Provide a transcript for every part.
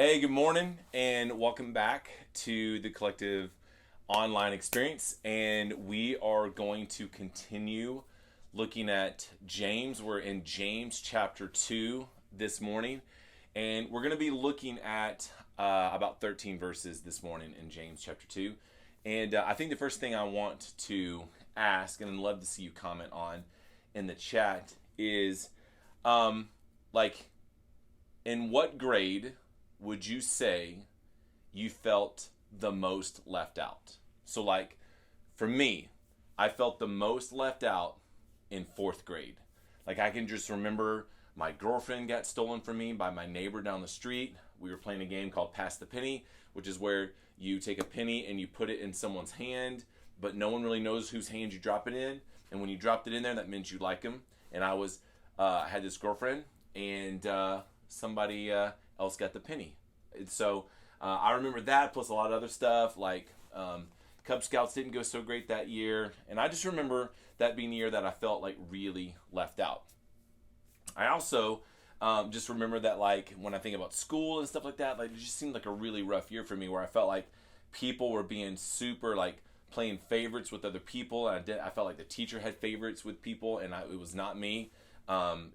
Hey, good morning, and welcome back to the Collective Online Experience. And we are going to continue looking at James. We're in James chapter 2 this morning, and we're going to be looking at about 13 verses this morning in James chapter 2. And I think the first thing I want to ask, and I'd love to see you comment on in the chat, is like, in what grade would you say you felt the most left out? So, like, for me, I felt the most left out in fourth grade. Like, I can just remember my girlfriend got stolen from me by my neighbor down the street. We were playing a game called Pass the Penny, which is where you take a penny and you put it in someone's hand, but no one really knows whose hand you drop it in. And when you dropped it in there, that meant you like them. And I had this girlfriend, and somebody else got the penny. And so I remember that, plus a lot of other stuff, like Cub Scouts didn't go so great that year. And I just remember that being the year that I felt like really left out. I also just remember that, like, when I think about school and stuff like that, like, it just seemed like a really rough year for me, where I felt like people were being super, like, playing favorites with other people. And I felt like the teacher had favorites with people, and it was not me.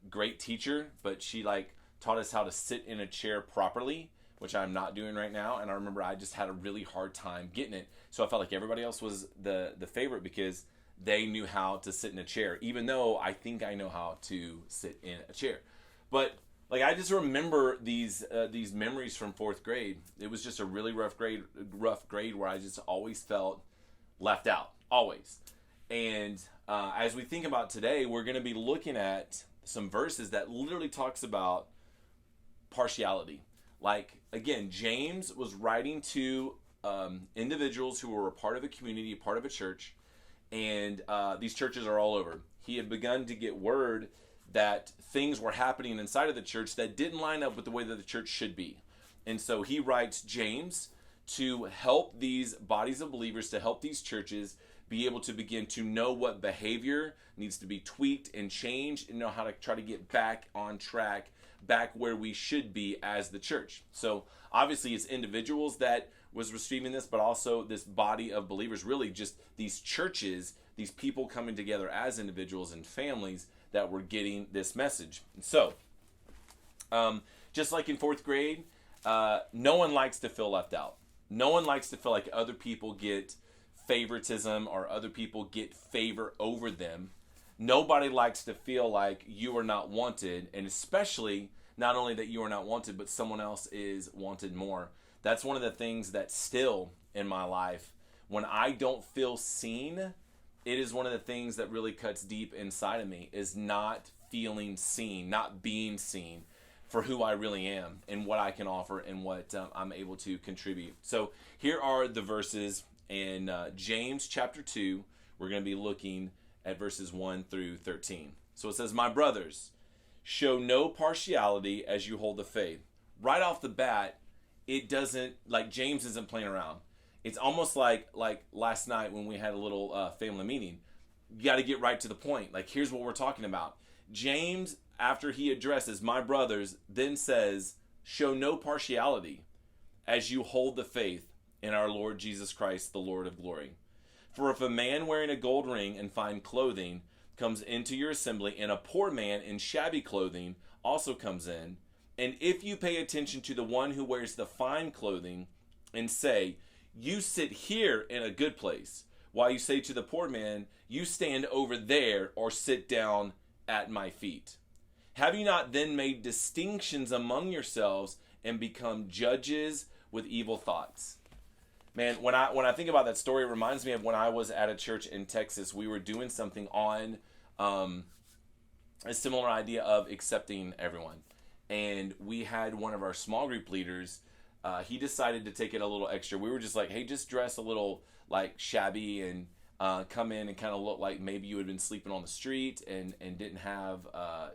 Great teacher, but she, like, taught us how to sit in a chair properly, which I'm not doing right now. And I remember I just had a really hard time getting it. So I felt like everybody else was the favorite because they knew how to sit in a chair, even though I think I know how to sit in a chair. But, like, I just remember these memories from fourth grade. It was just a really rough grade where I just always felt left out, always. And as we think about today, we're going to be looking at some verses that literally talks about partiality. Like, again, James was writing to individuals who were a part of a community, a part of a church, and these churches are all over. He had begun to get word that things were happening inside of the church that didn't line up with the way that the church should be. And so he writes James to help these bodies of believers, to help these churches be able to begin to know what behavior needs to be tweaked and changed, and know how to try to get back on track, back where we should be as the church. So obviously it's individuals that was receiving this, but also this body of believers, really just these churches, these people coming together as individuals and families that were getting this message. And so just like in fourth grade, no one likes to feel left out. No one likes to feel like other people get favoritism or other people get favor over them. Nobody likes to feel like you are not wanted, and especially not only that you are not wanted, but someone else is wanted more. That's one of the things that still in my life, when I don't feel seen, it is one of the things that really cuts deep inside of me, is not feeling seen, not being seen for who I really am and what I can offer and what I'm able to contribute. So here are the verses in James chapter 2. We're going to be looking at verses 1 through 13. So it says, "My brothers, show no partiality as you hold the faith." Right off the bat, it doesn't, like, James isn't playing around. It's almost like last night when we had a little family meeting. You got to get right to the point. Like, here's what we're talking about. James, after he addresses "my brothers," then says, "Show no partiality as you hold the faith in our Lord Jesus Christ, the Lord of glory. For if a man wearing a gold ring and fine clothing comes into your assembly, and a poor man in shabby clothing also comes in, and if you pay attention to the one who wears the fine clothing and say, 'You sit here in a good place,' while you say to the poor man, 'You stand over there,' or 'Sit down at my feet,' have you not then made distinctions among yourselves and become judges with evil thoughts?" Man, when I think about that story, it reminds me of when I was at a church in Texas. We were doing something on a similar idea of accepting everyone. And we had one of our small group leaders, he decided to take it a little extra. We were just like, "Hey, just dress a little, like, shabby and come in and kind of look like maybe you had been sleeping on the street and didn't have,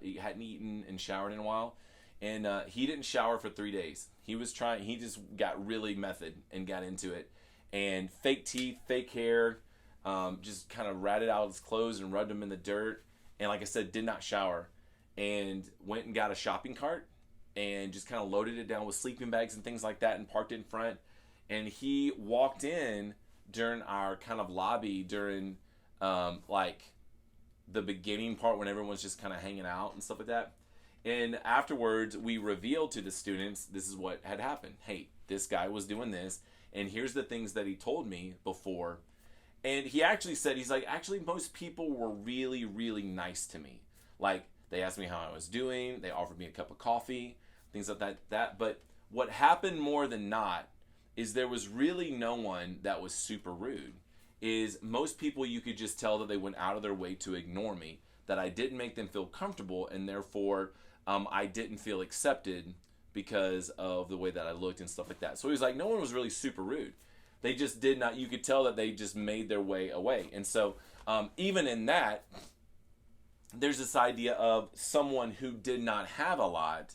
you hadn't eaten and showered in a while." And he didn't shower for 3 days. He just got really method and got into it. And fake teeth, fake hair, just kind of ratted out his clothes and rubbed them in the dirt. And like I said, did not shower. And went and got a shopping cart and just kind of loaded it down with sleeping bags and things like that and parked it in front. And he walked in during our kind of lobby during like the beginning part when everyone's just kind of hanging out and stuff like that. And afterwards, we revealed to the students, this is what had happened. Hey, this guy was doing this, and here's the things that he told me before. And he actually said, he's like, actually, most people were really, really nice to me. Like, they asked me how I was doing, they offered me a cup of coffee, things like that. But what happened more than not is there was really no one that was super rude. Is most people, you could just tell that they went out of their way to ignore me, that I didn't make them feel comfortable, and therefore I didn't feel accepted because of the way that I looked and stuff like that. So he was like, no one was really super rude. They just did not, you could tell that they just made their way away. And so even in that, there's this idea of someone who did not have a lot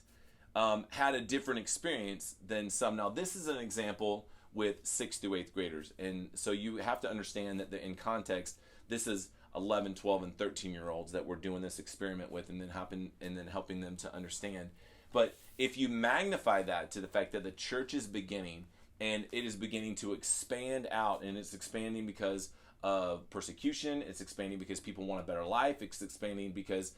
had a different experience than some. Now, this is an example with 6th through 8th graders. And so you have to understand that in context, this is 11, 12, and 13-year-olds that we're doing this experiment with and then helping them to understand. But if you magnify that to the fact that the church is beginning, and it is beginning to expand out, and it's expanding because of persecution, it's expanding because people want a better life, it's expanding because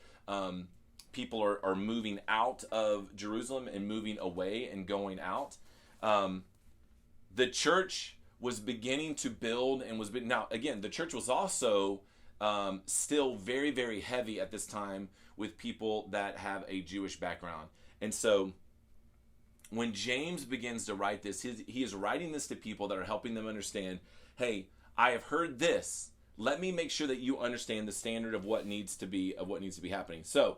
people are moving out of Jerusalem and moving away and going out. The church was beginning to build and was now again, the church was also still very, very heavy at this time with people that have a Jewish background. And so when James begins to write this, he is writing this to people that are helping them understand, hey, I have heard this. Let me make sure that you understand the standard of what needs to be happening. So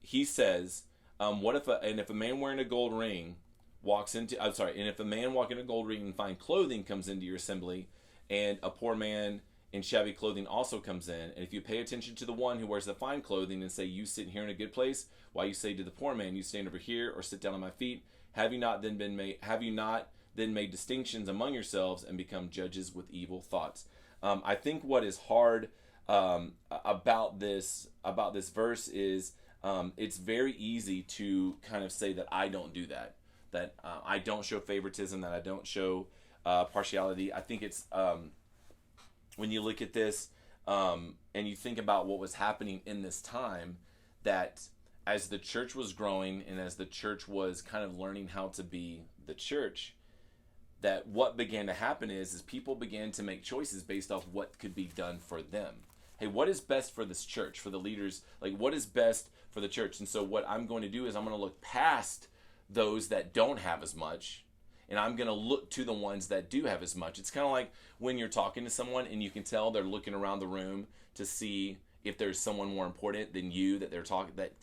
he says, if a man wearing a gold ring and if a man walking a gold ring and fine clothing comes into your assembly, and a poor man in shabby clothing also comes in, and if you pay attention to the one who wears the fine clothing and say, you sit here in a good place, while you say to the poor man, you stand over here or sit down on my feet, have you not then made distinctions among yourselves and become judges with evil thoughts? I think what is hard about this verse is it's very easy to kind of say that I don't do that I don't show favoritism, that I don't show partiality. I think it's when you look at this and you think about what was happening in this time, that as the church was growing and as the church was kind of learning how to be the church, that what began to happen is people began to make choices based off what could be done for them. Hey, what is best for this church, for the leaders? Like, what is best for the church? And so what I'm going to do is I'm going to look past those that don't have as much, and I'm going to look to the ones that do have as much. It's kind of like when you're talking to someone and you can tell they're looking around the room to see if there's someone more important than you that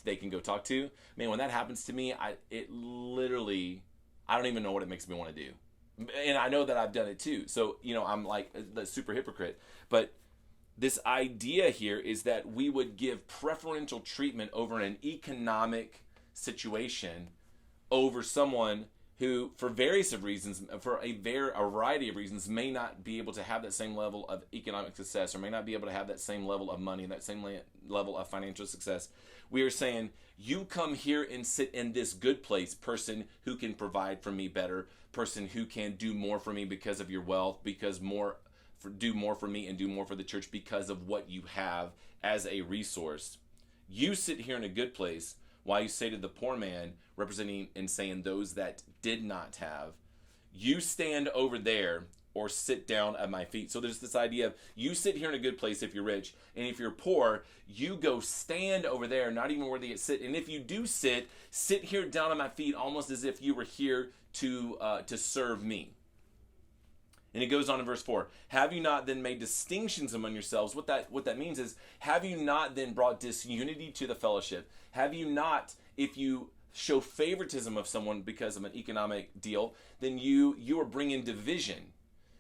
they can go talk to. Man, when that happens to me, I don't even know what it makes me want to do. And I know that I've done it too. So, I'm like the super hypocrite. But this idea here is that we would give preferential treatment over an economic situation over someone who, for various of reasons, for a variety of reasons, may not be able to have that same level of economic success, or may not be able to have that same level of money, that same level of financial success. We are saying, you come here and sit in this good place, person who can provide for me better, person who can do more for me because of your wealth, do more for me and do more for the church because of what you have as a resource. You sit here in a good place, while you say to the poor man, representing and saying those that did not have, you stand over there or sit down at my feet. So there's this idea of you sit here in a good place if you're rich, and if you're poor, you go stand over there, not even worthy to sit. And if you do sit here down at my feet, almost as if you were here to serve me. And it goes on in verse 4. Have you not then made distinctions among yourselves? What that means is, have you not then brought disunity to the fellowship? Have you not, if you show favoritism of someone because of an economic deal, then you are bringing division.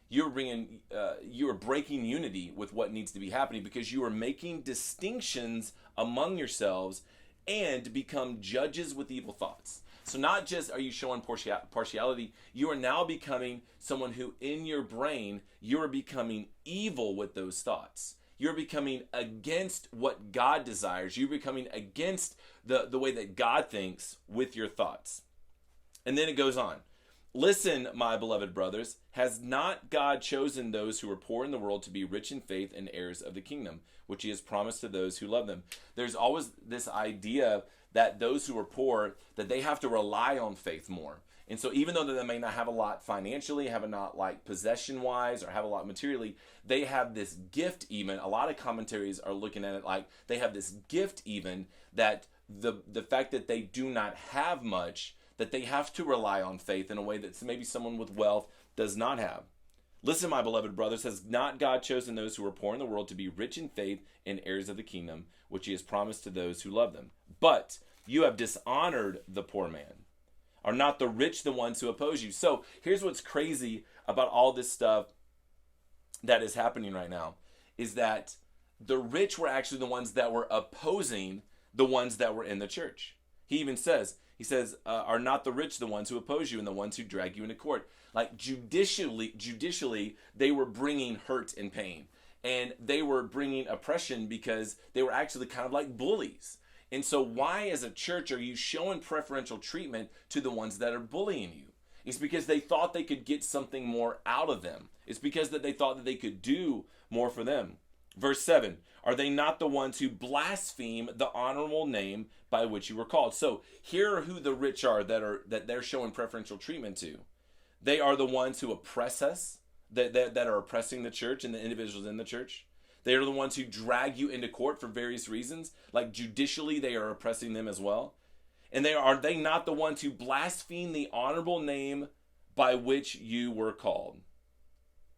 You are breaking unity with what needs to be happening, because you are making distinctions among yourselves and become judges with evil thoughts. So not just are you showing partiality, you are now becoming someone who in your brain, you are becoming evil with those thoughts. you're becoming against what God desires. You're becoming against the way that God thinks with your thoughts. And then it goes on. Listen, my beloved brothers, has not God chosen those who are poor in the world to be rich in faith and heirs of the kingdom, which he has promised to those who love them? There's always this idea that those who are poor, that they have to rely on faith more. And so even though they may not have a lot financially, have a not like possession-wise, or have a lot materially, they have this gift even. A lot of commentaries are looking at it like they have this gift even, that the fact that they do not have much, that they have to rely on faith in a way that maybe someone with wealth does not have. Listen, my beloved brothers, has not God chosen those who are poor in the world to be rich in faith and heirs of the kingdom, which he has promised to those who love them? But you have dishonored the poor man. Are not the rich the ones who oppose you? So here's what's crazy about all this stuff that is happening right now, is that the rich were actually the ones that were opposing the ones that were in the church. He even says, are not the rich the ones who oppose you and the ones who drag you into court? Like judicially, they were bringing hurt and pain. And they were bringing oppression because they were actually kind of like bullies. And so why as a church are you showing preferential treatment to the ones that are bullying you? It's because they thought they could get something more out of them. It's because that they thought that they could do more for them. Verse 7, are they not the ones who blaspheme the honorable name by which you were called? So here are who the rich are that they're showing preferential treatment to. They are the ones who oppress us, that are oppressing the church and the individuals in the church. They are the ones who drag you into court for various reasons. Like judicially, they are oppressing them as well. And are they not the ones who blaspheme the honorable name by which you were called?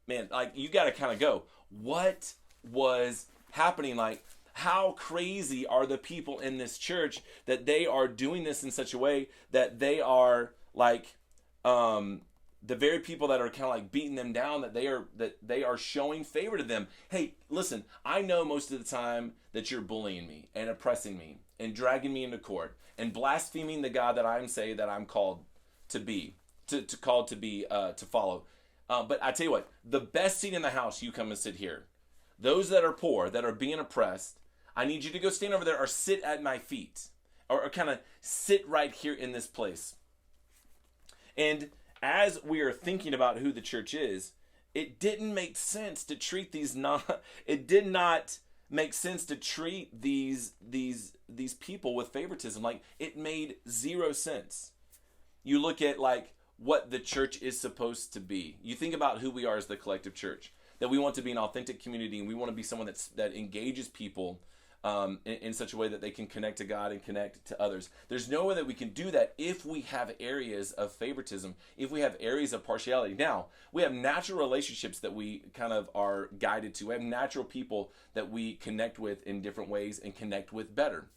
Man, like you got to kind of go, what was happening? Like, how crazy are the people in this church that they are doing this in such a way that they are like the very people that are kind of like beating them down, that they are showing favor to them. Hey, listen, I know most of the time that you're bullying me and oppressing me and dragging me into court and blaspheming the God that I'm saying that I'm called to be, to follow. But I tell you what, the best seat in the house, you come and sit here. Those that are poor, that are being oppressed, I need you to go stand over there or sit at my feet, or kind of sit right here in this place. And as we are thinking about who the church is, it didn't make sense to treat it did not make sense to treat these people with favoritism. Like, it made zero sense. You look at like what the church is supposed to be. You think about who we are as the collective church, that we want to be an authentic community, and we want to be someone that engages people in such a way that they can connect to God and connect to others. There's no way that we can do that if we have areas of favoritism, if we have areas of partiality. Now, we have natural relationships that we kind of are guided to. We have natural people that we connect with in different ways and connect with better.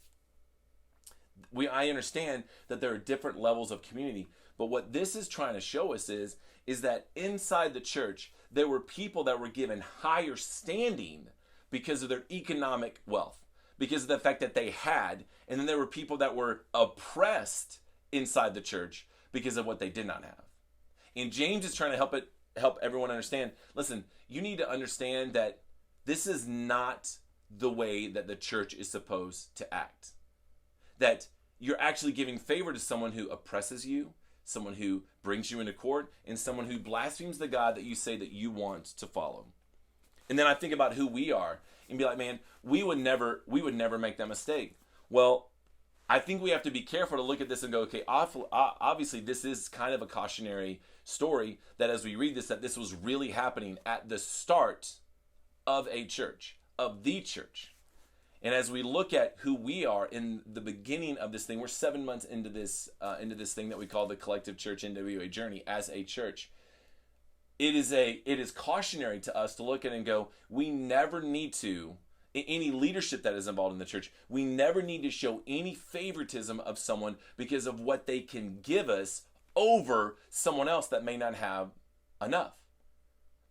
I understand that there are different levels of community, but what this is trying to show us is that inside the church, there were people that were given higher standing because of their economic wealth, because of the fact that they had, and then there were people that were oppressed inside the church because of what they did not have. And James is trying to help everyone understand, listen, you need to understand that this is not the way that the church is supposed to act. That you're actually giving favor to someone who oppresses you, someone who brings you into court, and someone who blasphemes the God that you say that you want to follow. And then I think about who we are and be like, man, we would never make that mistake. Well, I think we have to be careful to look at this and go, okay, obviously this is kind of a cautionary story, that as we read this, that this was really happening at the start of a church, of the church. And as we look at who we are in the beginning of this thing, we're 7 months into this thing that we call the Collective Church NWA journey as a church. It is cautionary to us to look at it and go, we never need to, any leadership that is involved in the church, we never need to show any favoritism of someone because of what they can give us over someone else that may not have enough.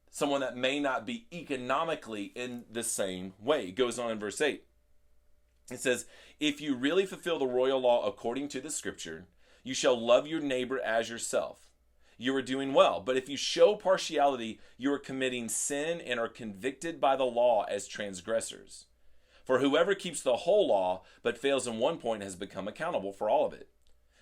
Someone that may not be economically in the same way. It goes on in verse 8. It says, if you really fulfill the royal law according to the scripture, you shall love your neighbor as yourself. you are doing well. But if you show partiality, you are committing sin and are convicted by the law as transgressors. For whoever keeps the whole law but fails in one point has become accountable for all of it.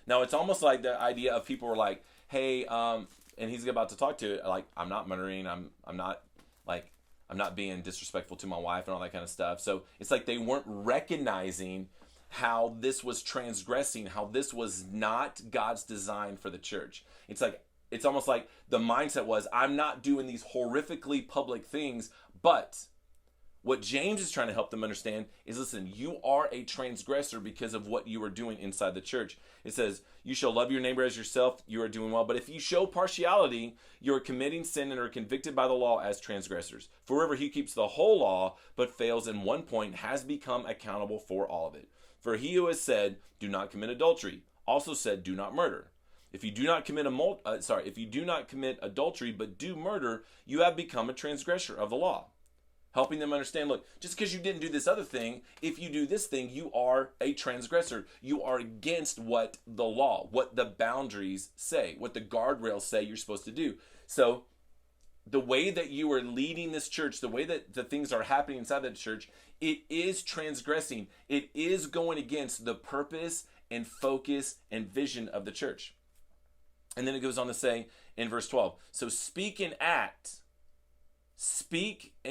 Now, it's almost like the idea of people were like, hey, and he's about to talk to it, like, I'm not murdering, I'm not being disrespectful to my wife and all that kind of stuff. So it's like they weren't recognizing how this was transgressing, how this was not God's design for the church. It's almost like the mindset was, I'm not doing these horrifically public things, but what James is trying to help them understand is, listen, you are a transgressor because of what you are doing inside the church. It says, you shall love your neighbor as yourself, you are doing well. But if you show partiality, you are committing sin and are convicted by the law as transgressors. For whoever he keeps the whole law but fails in one point has become accountable for all of it. For he who has said, do not commit adultery, also said, do not murder. If you do not commit adultery but do murder, you have become a transgressor of the law. Helping them understand, look, just because you didn't do this other thing, if you do this thing, you are a transgressor. You are against what the law, what the boundaries say, what the guardrails say you're supposed to do. So the way that you are leading this church, the way that the things are happening inside that church, it is transgressing. It is going against the purpose and focus and vision of the church. And then it goes on to say in verse 12, so speak and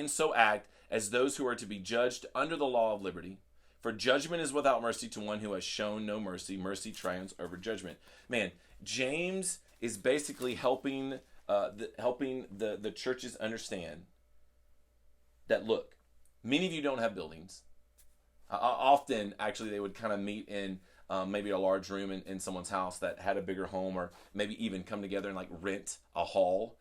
so act as those who are to be judged under the law of liberty. For judgment is without mercy to one who has shown no mercy. Mercy triumphs over judgment. Man, James is basically helping the churches understand that, look, many of you don't have buildings. Often, actually, they would kind of meet in maybe a large room in someone's house that had a bigger home, or maybe even come together and like rent a hall.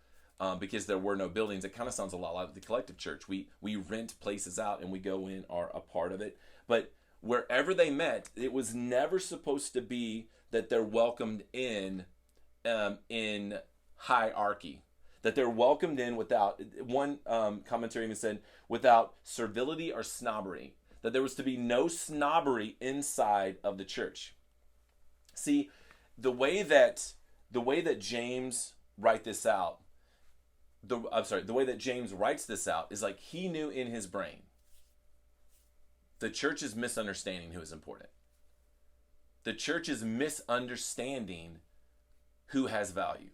Because there were no buildings. It kind of sounds a lot like the collective church. We rent places out and we go in, are a part of it. But wherever they met, it was never supposed to be that they're welcomed in hierarchy. That they're welcomed in without, one commentary even said, without servility or snobbery. That there was to be no snobbery inside of the church. See, the way that James writes this out, the way that James writes this out is like he knew in his brain the church is misunderstanding who is important. The church is misunderstanding who has value.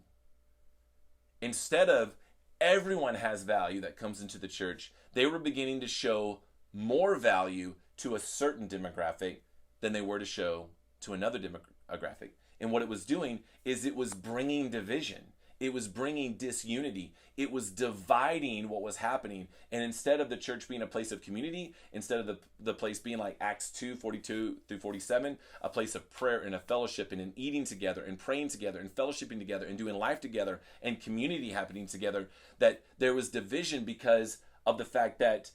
Instead of everyone has value that comes into the church, they were beginning to show more value to a certain demographic than they were to show to another demographic. And what it was doing is it was bringing division. It was bringing disunity. It was dividing what was happening. And instead of the church being a place of community, instead of the place being like Acts 2:42 through 47, a place of prayer and a fellowship and an eating together and praying together and fellowshipping together and doing life together and community happening together, that there was division because of the fact that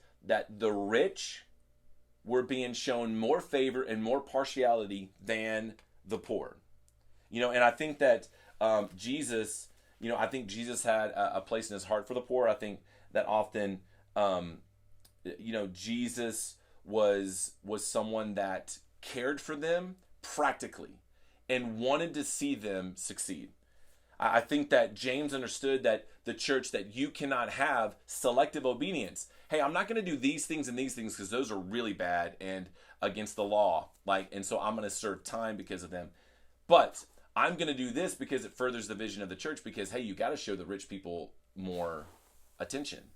the rich were being shown more favor and more partiality than the poor. And I think that Jesus had a place in his heart for the poor. I think that often, Jesus was someone that cared for them practically and wanted to see them succeed. I think that James understood that the church, that you cannot have selective obedience. Hey, I'm not going to do these things and these things because those are really bad and against the law. And so I'm going to serve time because of them. But I'm going to do this because it furthers the vision of the church, because, hey, you got to show the rich people more attention.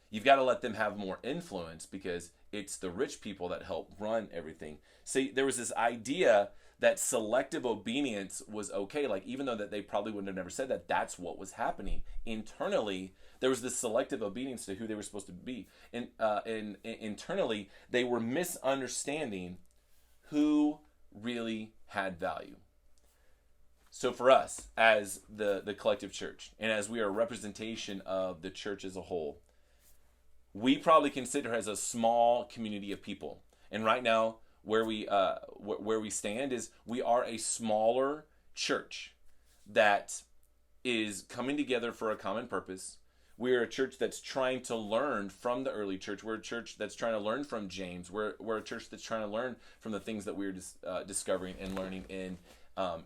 You've got to let them have more influence because it's the rich people that help run everything. See, there was this idea that selective obedience was okay. Like, even though that they probably wouldn't have never said that, that's what was happening. Internally, there was this selective obedience to who they were supposed to be. And internally, they were misunderstanding who really had value. So for us, as the collective church, and as we are a representation of the church as a whole, we probably consider as a small community of people. And right now, where we stand is we are a smaller church that is coming together for a common purpose. We're a church that's trying to learn from the early church. We're a church that's trying to learn from James. We're a church that's trying to learn from the things that we're discovering and learning in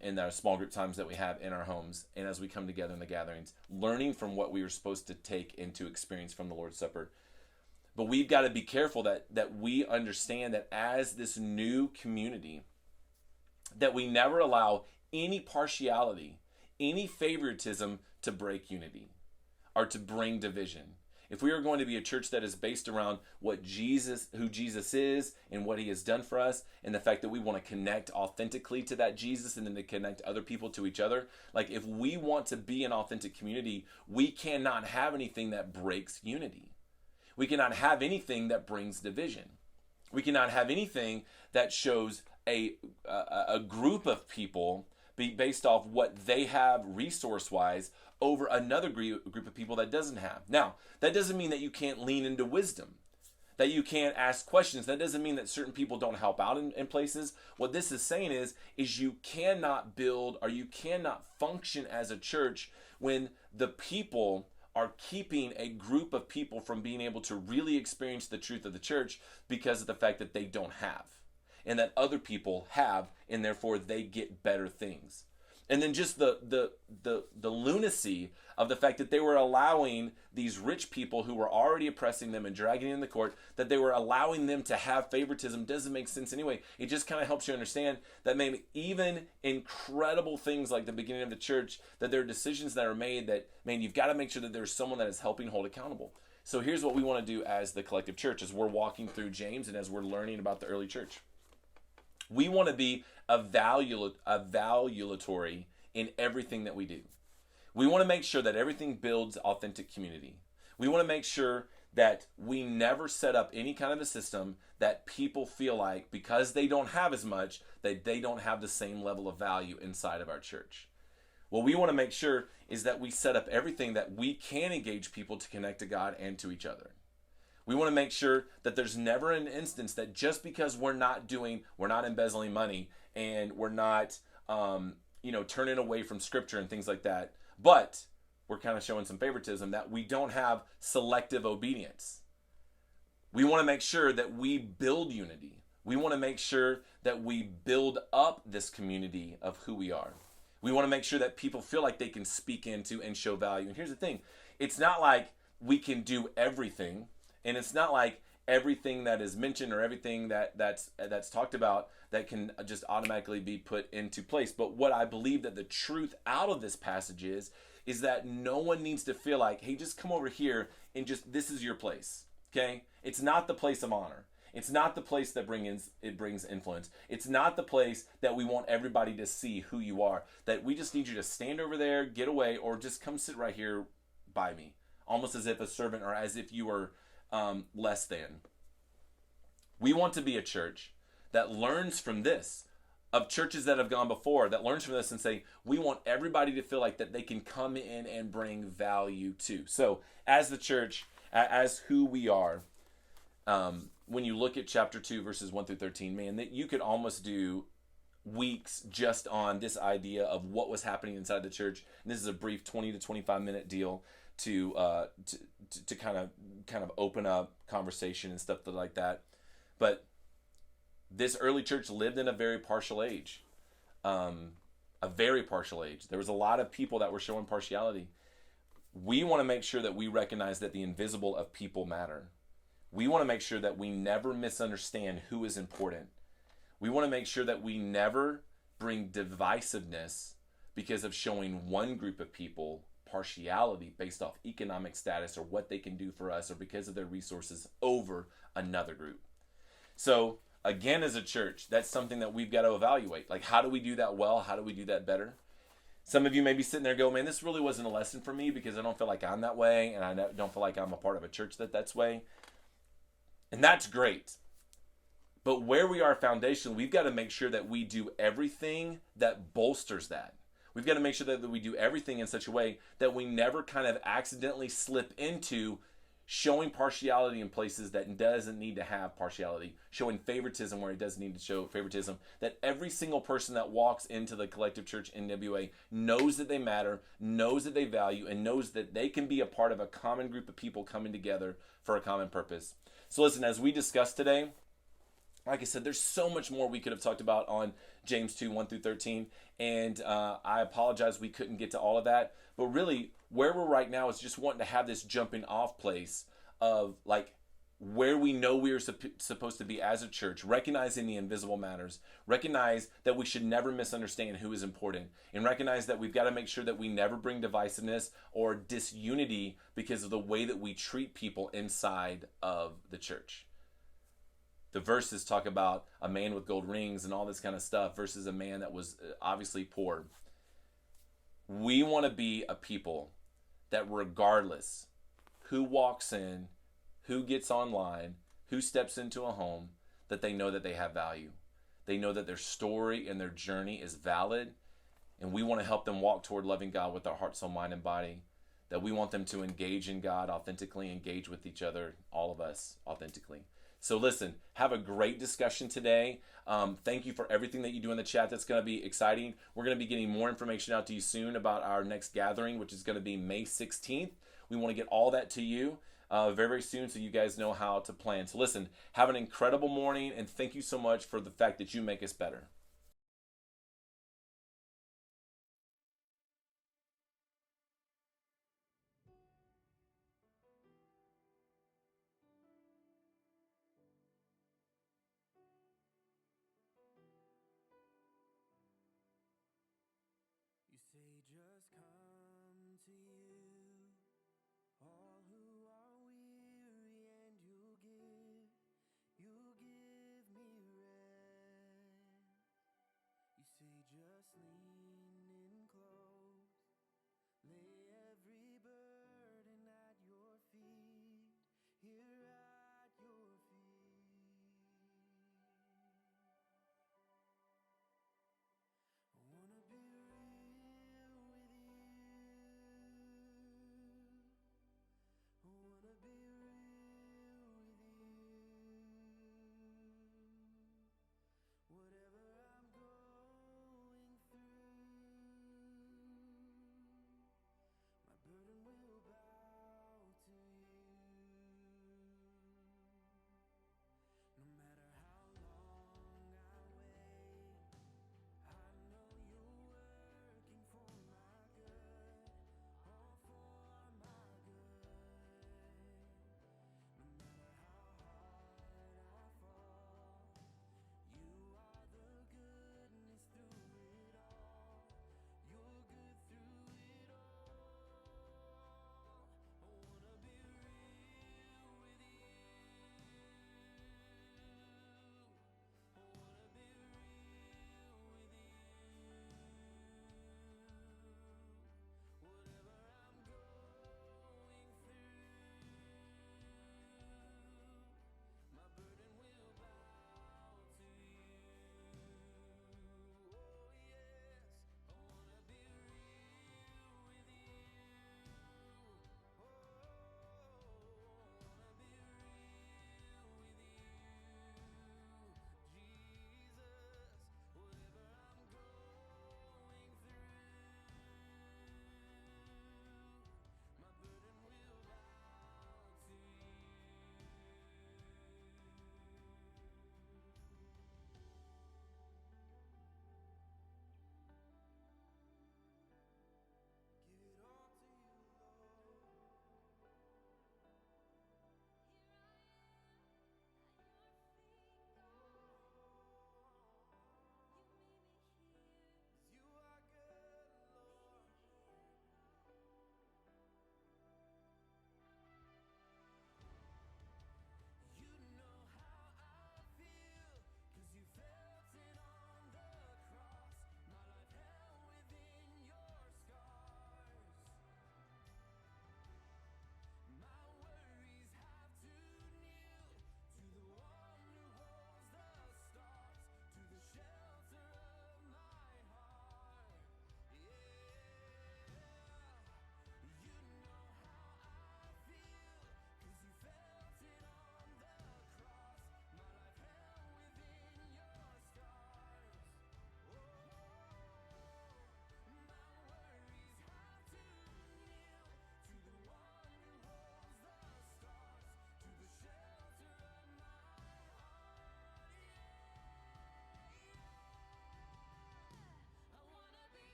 in our small group times that we have in our homes, and as we come together in the gatherings, learning from what we were supposed to take into experience from the Lord's Supper. But we've got to be careful that we understand that as this new community, that we never allow any partiality, any favoritism to break unity or to bring division. If we are going to be a church that is based around who Jesus is and what he has done for us, and the fact that we want to connect authentically to that Jesus and then to connect other people to each other, like if we want to be an authentic community, we cannot have anything that breaks unity. We cannot have anything that brings division. We cannot have anything that shows a group of people based off what they have resource-wise over another group of people that doesn't have. Now, that doesn't mean that you can't lean into wisdom, that you can't ask questions. That doesn't mean that certain people don't help out in places. What this is saying is you cannot build or you cannot function as a church when the people are keeping a group of people from being able to really experience the truth of the church because of the fact that they don't have, and that other people have, and therefore they get better things. And then just the lunacy of the fact that they were allowing these rich people who were already oppressing them and dragging in the court, that they were allowing them to have favoritism doesn't make sense anyway. It just kind of helps you understand that maybe even incredible things like the beginning of the church, that there are decisions that are made that, man, you've got to make sure that there's someone that is helping hold accountable. So here's what we want to do as the collective church, as we're walking through James and as we're learning about the early church. We want to be evaluatory in everything that we do. We want to make sure that everything builds authentic community. We want to make sure that we never set up any kind of a system that people feel like because they don't have as much, that they don't have the same level of value inside of our church. What we want to make sure is that we set up everything that we can engage people to connect to God and to each other. We want to make sure that there's never an instance that just because we're not embezzling money and we're not, turning away from scripture and things like that, but we're kind of showing some favoritism, that we don't have selective obedience. We want to make sure that we build unity. We want to make sure that we build up this community of who we are. We want to make sure that people feel like they can speak into and show value. And here's the thing. It's not like we can do everything. And it's not like everything that is mentioned or everything that's talked about that can just automatically be put into place. But what I believe that the truth out of this passage is that no one needs to feel like, hey, just come over here and just, this is your place, okay? It's not the place of honor. It's not the place that brings influence. It's not the place that we want everybody to see who you are. That we just need you to stand over there, get away, or just come sit right here by me. Almost as if a servant or as if you were less than. We want to be a church that learns from this, of churches that have gone before, that learns from this and say, we want everybody to feel like that they can come in and bring value too. So as the church, as who we are, when you look at chapter 2, verses 1 through 13, man, that you could almost do weeks just on this idea of what was happening inside the church. And this is a brief 20 to 25 minute deal to kind of open up conversation and stuff like that. But this early church lived in a very partial age. A very partial age. There was a lot of people that were showing partiality. We want to make sure that we recognize that the invisible of people matter. We want to make sure that we never misunderstand who is important. We want to make sure that we never bring divisiveness because of showing one group of people partiality based off economic status or what they can do for us or because of their resources over another group. So again, as a church, that's something that we've got to evaluate. Like, how do we do that well? How do we do that better? Some of you may be sitting there going, man, this really wasn't a lesson for me because I don't feel like I'm that way and I don't feel like I'm a part of a church that's way. And that's great. But where we are foundational, we've got to make sure that we do everything that bolsters that. We've got to make sure that we do everything in such a way that we never kind of accidentally slip into showing partiality in places that doesn't need to have partiality, showing favoritism where it doesn't need to show favoritism, that every single person that walks into the collective church NWA knows that they matter, knows that they value, and knows that they can be a part of a common group of people coming together for a common purpose. So listen, as we discuss today, like I said, there's so much more we could have talked about on James 2, 1 through 13. And I apologize we couldn't get to all of that. But really, where we're right now is just wanting to have this jumping off place of like where we know we are supposed to be as a church, recognizing the invisible matters, recognize that we should never misunderstand who is important, and recognize that we've got to make sure that we never bring divisiveness or disunity because of the way that we treat people inside of the church. The verses talk about a man with gold rings and all this kind of stuff versus a man that was obviously poor. We want to be a people that regardless who walks in, who gets online, who steps into a home, that they know that they have value. They know that their story and their journey is valid, and we want to help them walk toward loving God with their heart, soul, mind, and body. That we want them to engage in God authentically, engage with each other, all of us authentically. So listen, have a great discussion today. Thank you for everything that you do in the chat. That's going to be exciting. We're going to be getting more information out to you soon about our next gathering, which is going to be May 16th. We want to get all that to you very, very soon so you guys know how to plan. So listen, have an incredible morning, and thank you so much for the fact that you make us better.